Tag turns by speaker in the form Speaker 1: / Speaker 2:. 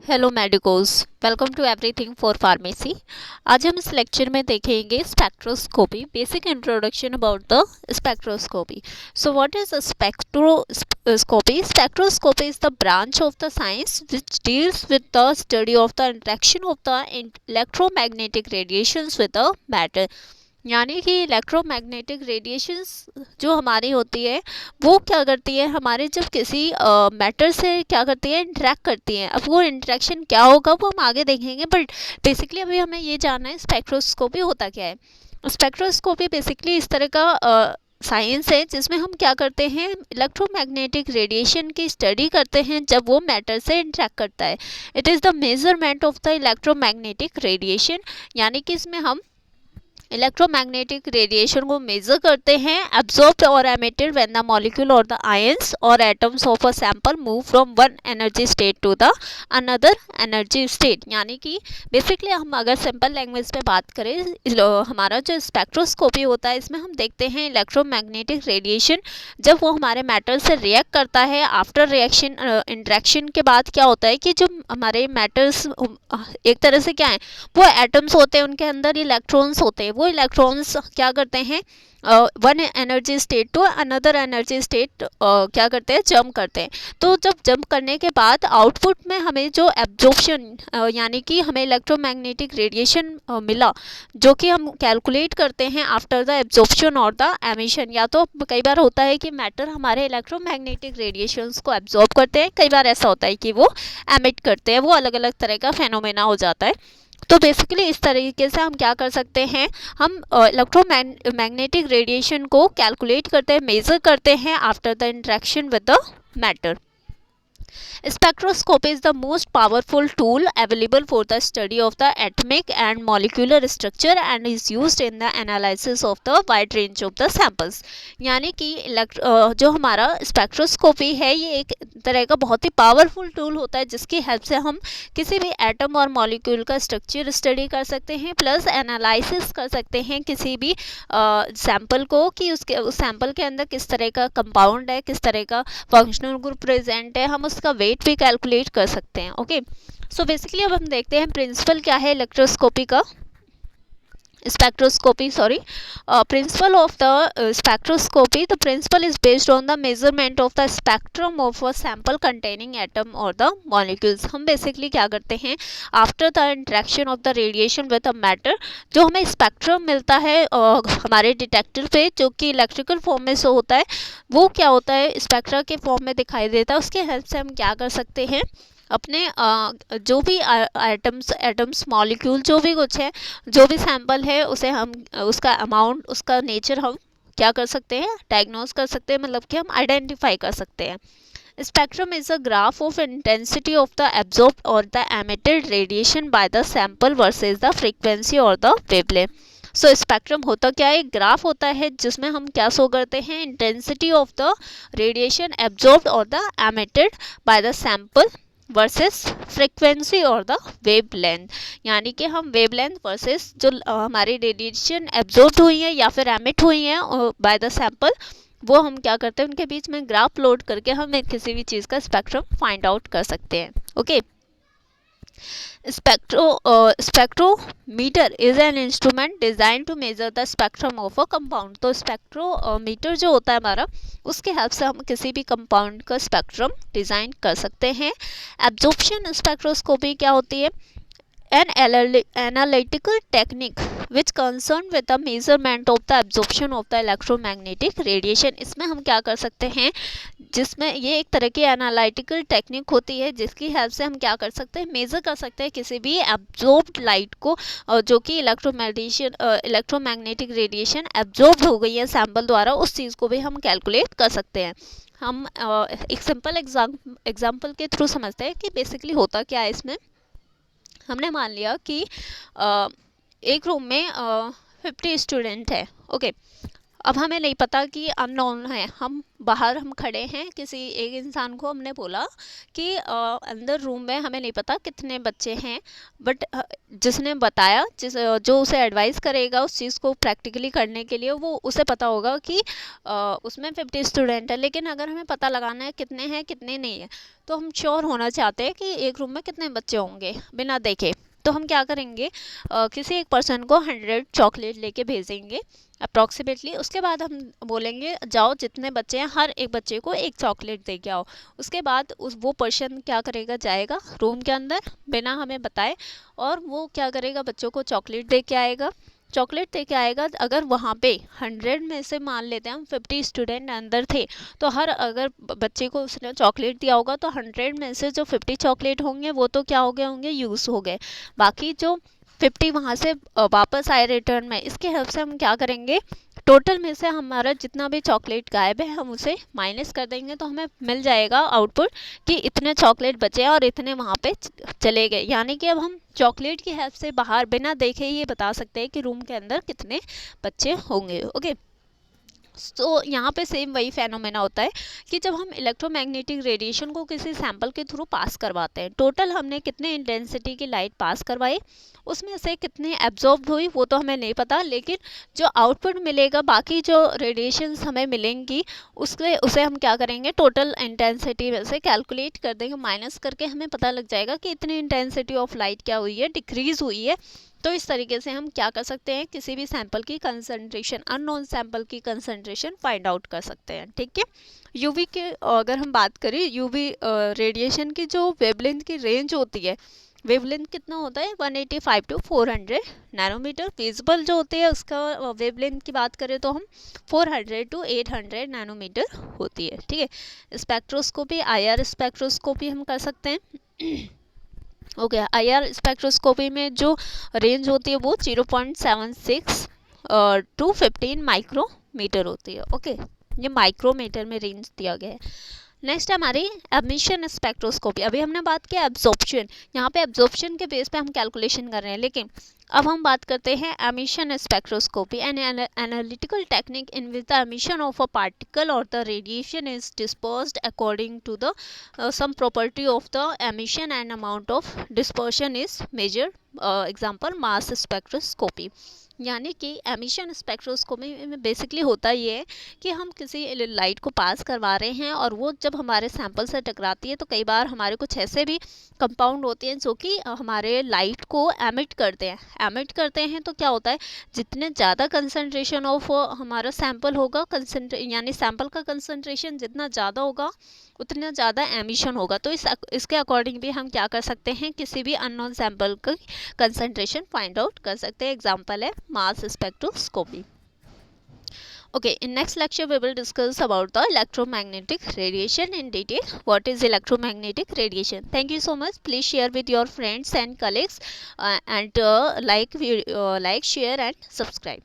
Speaker 1: Hello medicos, welcome to everything for pharmacy. आज हम इस लेक्चर में देखेंगे spectroscopy, basic introduction about the spectroscopy. So what is spectroscopy? Spectroscopy is the branch of the science which deals with the study of the interaction of the electromagnetic radiations with the matter. यानी कि electromagnetic radiations जो हमारी होती है वो क्या करती है, हमारे जब किसी मैटर से क्या करती है, इंटरेक्ट करती है। अब वो इंटरेक्शन क्या होगा वो हम आगे देखेंगे, बट बेसिकली अभी हमें ये जानना है स्पेक्ट्रोस्कोपी होता क्या है। स्पेक्ट्रोस्कोपी बेसिकली इस तरह का साइंस है जिसमें हम क्या करते हैं, इलेक्ट्रोमैग्नेटिक रेडिएशन की स्टडी करते हैं जब वो मैटर से इंटरेक्ट करता है। It is the measurement of the electromagnetic radiation, यानी कि इसमें हम इलेक्ट्रोमैग्नेटिक रेडिएशन को मेजर करते हैं, एब्जॉर्ब्ड और एमिटेड व्हेन द मॉलिक्यूल और द आयंस और atoms of a sample move from one energy state to the another energy state. यानी कि बेसिकली हम अगर सिंपल लैंग्वेज में बात करें, हमारा जो स्पेक्ट्रोस्कोपी होता है इसमें हम देखते हैं इलेक्ट्रोमैग्नेटिक रेडिएशन जब वो हमारे मैटर से रिएक्ट करता है। आफ्टर रिएक्शन इंटरेक्शन के बाद क्या होता है कि जो हमारे मैटर्स एक तरह से क्या है, वो एटम्स होते हैं, उनके अंदर इलेक्ट्रॉन्स होते हैं। वो इलेक्ट्रॉन्स क्या करते हैं, one energy state to another energy state क्या करते हैं, जंप करते हैं। तो जब जंप करने के बाद आउटपुट में हमें जो एब्जॉर्प्शन यानी कि हमें इलेक्ट्रोमैग्नेटिक रेडिएशन मिला, जो कि हम कैलकुलेट करते हैं आफ्टर द एब्जॉर्प्शन और द एमिशन। या तो कई बार होता है कि मैटर हमारे इलेक्ट्रोमैग्नेटिक रेडिएशंस को एब्जॉर्ब करते हैं, कई बार ऐसा होता है कि वो एमिट करते हैं। वो अलग अलग तरह का फेनोमेना हो जाता है। तो बेसिकली इस तरीके से हम क्या कर सकते हैं, हम इलेक्ट्रोमैग्नेटिक रेडिएशन को कैलकुलेट करते हैं, मेजर करते हैं after the interaction with the matter. Spectroscopy is the most powerful tool available for the study of the atomic and molecular structure and is used in the analysis of the wide range of the samples। यानी कि जो हमारा spectroscopy है ये एक तरह का बहुत ही पावरफुल टूल होता है जिसकी हेल्प से हम किसी भी एटम और मॉलिक्यूल का स्ट्रक्चर स्टडी कर सकते हैं, प्लस एनालिसिस कर सकते हैं किसी भी सैंपल को कि उसके उस सैंपल के अंदर किस तरह का कंपाउंड है, किस तरह का फंक्शनल ग्रुप प्रेजेंट है। हम उसका वेट भी कैलकुलेट कर सकते हैं। ओके, सो बेसिकली अब हम देखते हैं प्रिंसिपल क्या है इलेक्ट्रोस्कोपी का, spectroscopy sorry principle of the spectroscopy. The principle is based on the measurement of the spectrum of a sample containing atom or the molecules। हम बेसिकली क्या करते हैं, after the interaction of the radiation with a matter जो हमें spectrum मिलता है हमारे detector पे, जो कि इलेक्ट्रिकल फॉर्म में शो होता है, वो क्या होता है स्पेक्ट्रा के फॉर्म में दिखाई देता है। उसके हेल्प से हम क्या कर सकते हैं, अपने जो भी एटम्स मॉलिक्यूल जो भी कुछ है, जो भी सैंपल है उसे हम उसका अमाउंट, उसका नेचर हम क्या कर सकते हैं, डायग्नोज कर सकते हैं, मतलब कि हम आइडेंटिफाई कर सकते हैं। Spectrum is a graph of intensity of the absorbed or the emitted radiation by the sample versus the frequency or the wavelength. So spectrum होता क्या है, एक ग्राफ होता है जिसमें हम क्या शो करते हैं, intensity of the radiation absorbed or the emitted by the sample versus frequency or the wavelength. यानी कि हम वेवलेंथ वर्सेस जो हमारी रेडिएशन एब्जॉर्ब हुई है या फिर एमिट हुई है बाय द सैंपल, वो हम क्या करते हैं, उनके बीच में ग्राफ प्लॉट करके हम किसी भी चीज़ का स्पेक्ट्रम फाइंड आउट कर सकते हैं। Okay, spectrometer is an instrument design to measure the spectrum of a compound. तो स्पेक्ट्रोमीटर जो होता है हमारा, उसके हेल्प से हम किसी भी कंपाउंड का स्पेक्ट्रम डिजाइन कर सकते हैं। एब्जॉर्प्शन स्पेक्ट्रोस्कोपी क्या होती है, an analytical technique which concerned with the measurement of the absorption of the electromagnetic radiation। इसमें हम क्या कर सकते हैं, जिसमें ये एक तरह की एनालिटिकल टेक्निक होती है जिसकी हेल्प से हम क्या कर सकते हैं, मेज़र कर सकते हैं किसी भी एब्जॉर्ब्ड लाइट को, जो कि इलेक्ट्रोमैग्नेटिक रेडिएशन एब्जॉर्ब हो गई है सैंपल द्वारा, उस चीज़ को भी हम कैलकुलेट कर सकते हैं। हम एक सिंपल एग्जाम्पल के थ्रू समझते हैं कि बेसिकली होता क्या है इसमें। हमने मान लिया कि एक रूम में 50 स्टूडेंट है। ओके, अब हमें नहीं पता कि अननोन है, हम बाहर हम खड़े हैं, किसी एक इंसान को हमने बोला कि अंदर रूम में हमें नहीं पता कितने बच्चे हैं, बट जिसने बताया, जो उसे एडवाइस करेगा उस चीज़ को प्रैक्टिकली करने के लिए, वो उसे पता होगा कि उसमें 50 स्टूडेंट है। लेकिन अगर हमें पता लगाना है कितने हैं कितने नहीं है, तो हम श्योर होना चाहते हैं कि एक रूम में कितने बच्चे होंगे बिना देखे, तो हम क्या करेंगे, किसी एक पर्सन को 100 चॉकलेट लेके भेजेंगे अप्रॉक्सीमेटली। उसके बाद हम बोलेंगे जाओ जितने बच्चे हैं हर एक बच्चे को एक चॉकलेट दे के आओ। उसके बाद वो पर्सन क्या करेगा, जाएगा रूम के अंदर बिना हमें बताए, और वो क्या करेगा, बच्चों को चॉकलेट दे के आएगा। चॉकलेट दे के आएगा, अगर वहाँ पे 100 में से मान लेते हैं हम 50 स्टूडेंट अंदर थे, तो हर अगर बच्चे को उसने चॉकलेट दिया होगा तो 100 में से जो 50 चॉकलेट होंगे वो तो क्या हो गए होंगे, यूज़ हो गए। बाकी जो 50 वहाँ से वापस आए रिटर्न में, इसके हेल्प से हम क्या करेंगे, टोटल में से हमारा जितना भी चॉकलेट गायब है हम उसे माइनस कर देंगे, तो हमें मिल जाएगा आउटपुट कि इतने चॉकलेट बचे और इतने वहाँ पे चले गए। यानी कि अब हम चॉकलेट की हेल्प से बाहर बिना देखे ही ये बता सकते हैं कि रूम के अंदर कितने बच्चे होंगे। ओके, तो यहाँ पे सेम वही फेनोमेना होता है कि जब हम इलेक्ट्रोमैग्नेटिक रेडिएशन को किसी सैंपल के थ्रू पास करवाते हैं, टोटल हमने कितने इंटेंसिटी की लाइट पास करवाई, उसमें से कितने एब्जॉर्ब हुई वो तो हमें नहीं पता, लेकिन जो आउटपुट मिलेगा, बाकी जो रेडिएशंस हमें मिलेंगी उसे हम क्या करेंगे, टोटल इंटेंसिटी में से कैलकुलेट कर देंगे, माइनस करके हमें पता लग जाएगा कि इतनी इंटेंसिटी ऑफ लाइट क्या हुई है, डिक्रीज हुई है। तो इस तरीके से हम क्या कर सकते हैं, किसी भी सैंपल की कंसंट्रेशन, अननोन सैंपल की कंसंट्रेशन फाइंड आउट कर सकते हैं। ठीक है, यूवी के अगर हम बात करें, यूवी रेडिएशन की जो वेवलेंथ की रेंज होती है, वेवलेंथ कितना होता है, 185 टू 400 नैनोमीटर। विजिबल जो होती है उसका वेवलेंथ की बात करें तो हम 400 टू 800 नैनोमीटर होती है। ठीक है, स्पेक्ट्रोस्कोपी, IR स्पेक्ट्रोस्कोपी हम कर सकते हैं। ओके, IR स्पेक्ट्रोस्कोपी में जो रेंज होती है वो 0.76 टू 15 माइक्रोमीटर होती है। ओके, ये माइक्रोमीटर में रेंज दिया गया है। नेक्स्ट हमारी एमिशन स्पेक्ट्रोस्कोपी। अभी हमने बात किया एब्जॉर्प्शन, यहाँ पे एब्जॉर्प्शन के बेस पे हम कैलकुलेशन कर रहे हैं, लेकिन अब हम बात करते हैं emission spectroscopy, an analytical technique in which the emission of a particle or the radiation is dispersed according to the some property of the emission and amount of dispersion is measured. Example mass spectroscopy. यानी कि emission spectroscopy में basically होता ये है कि हम किसी light को पास करवा रहे हैं, और वो जब हमारे सैंपल से टकराती है तो कई बार हमारे कुछ ऐसे भी कंपाउंड होते हैं जो कि हमारे लाइट को एमिट करते हैं। तो क्या होता है, जितने ज़्यादा कंसंट्रेशन ऑफ हमारा सैंपल होगा, यानी सैंपल का कंसंट्रेशन जितना ज़्यादा होगा उतना ज़्यादा एमिशन होगा। तो इसके अकॉर्डिंग भी हम क्या कर सकते हैं, किसी भी अननोन सैंपल की कंसंट्रेशन फाइंड आउट कर सकते हैं। एग्जांपल है mass spectroscopy. Okay, in next lecture we will discuss about the electromagnetic radiation in detail. What is electromagnetic radiation? Thank you so much. Please share with your friends and colleagues, and like, share and subscribe.